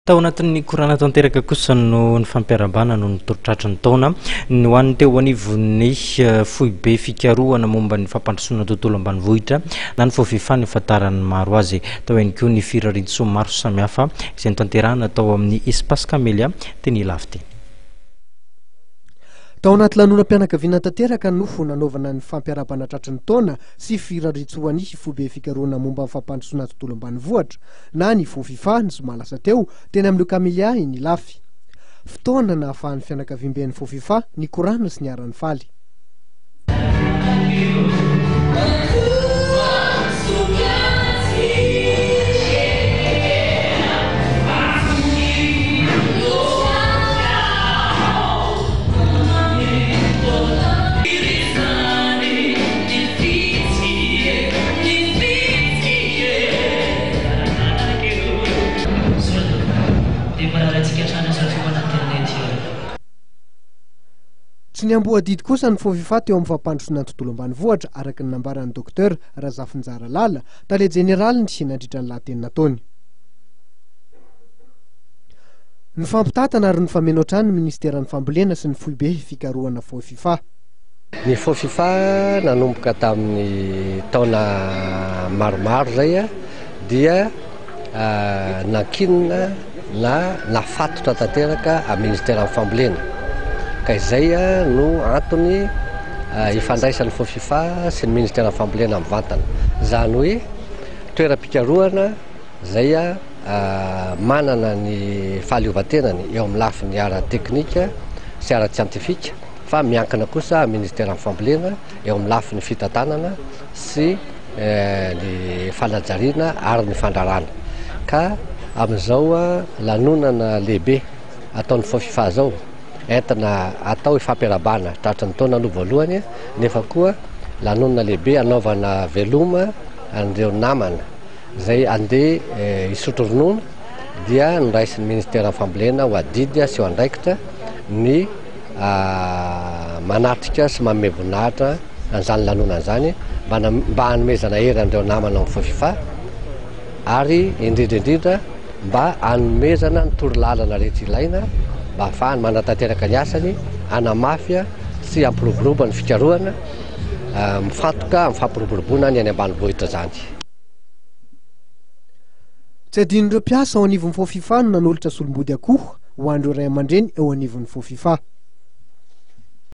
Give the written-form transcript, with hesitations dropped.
Tao anatin'ny korana tanteraka kosa no ny fampiarabana no nitorotratra ny taona no hoan'ny teo anivon'ny foibe fikarohana momba ny fampandrosoana tontolo ambanivohitra na ny fofifany fatarany maro azy tao ihany koa ny firariso maro samihafa izay notanterahana tao amin'ny espace Camélia teny Ilavy. Tao anaty lanonam-pianakaviana tanteraka no nanaovana ny fampiarabana tratran'ny taona sy firaritsoan'ny foibe fikarohana momba ny fampandrosoana tontolo ambanivohitra na ny fofifa ny somalasa teo teny amin'ny Camélia eny Ilavy. Fotoana na ahafahan'ny fianakaviam-ben'ny fofifa ny korana sy ny aran'ny faly. Tsy niamboadidy kosa ny fofifa teo amin'ny fampandrosoana ny tontolo ambanivohitra araka ny nambaran'ny dokotera Razafinjara Lala, tale jeneraly ny nandritra ny lahateny nataony. Ny fampitatana ary ny famenoatra ny ministeran'ny fambolena sy ny foibe fikarohana fofifa. Ny fofifa nanomboka tamin'ny taona maromaro zay dia nankinina na nafatotra tanteraka amin'ny ministeran'ny fambolena. Ka izay no antony ifandraisan'ny fofifa sy ny ministeran'ny fambolena mivantana. Zany hoe toeram-pikarohana zay manana ny fahaleovantenany eo amin'ny lafiny ara-teknika sy ara-tsiantifika fa miankina kosa amin'ny ministeran'ny fambolena eo amin'ny lafiny fitantanana sy ny fanajariana ary ny fandrarana. Ka amin'izao lanonana lehibe ataon'ny fofifa zao entina atao ifampiarabana tratran'ny taona aloha voalohany nefa koa lanonana lehibe anaovana veloma an'ireo namana zay andeha hisotro ronono dia noraisin'ny ministeran'ny fambolena ho adidy sy ho andraikitra ny manatrika sy manome voninahitra an'izany lanonana zany mba hanomezana hery an'ireo namana amin'ny fofifa ary indrindraindrindra mba hanomezana ny torolalana rehetra ilaina mba ahafahany manatanteraka ny asany hanamafy sy hampiroboroba ny fikarohana mifantoka amin'ny fampiroboroboana ny any ambanivohitra zany. Tsy adinon'ireo mpiasa ao anivon'ny fofifa no nanolotra solom-body akoho ho andreo ray aman-dreny eo anivon'ny fofifa.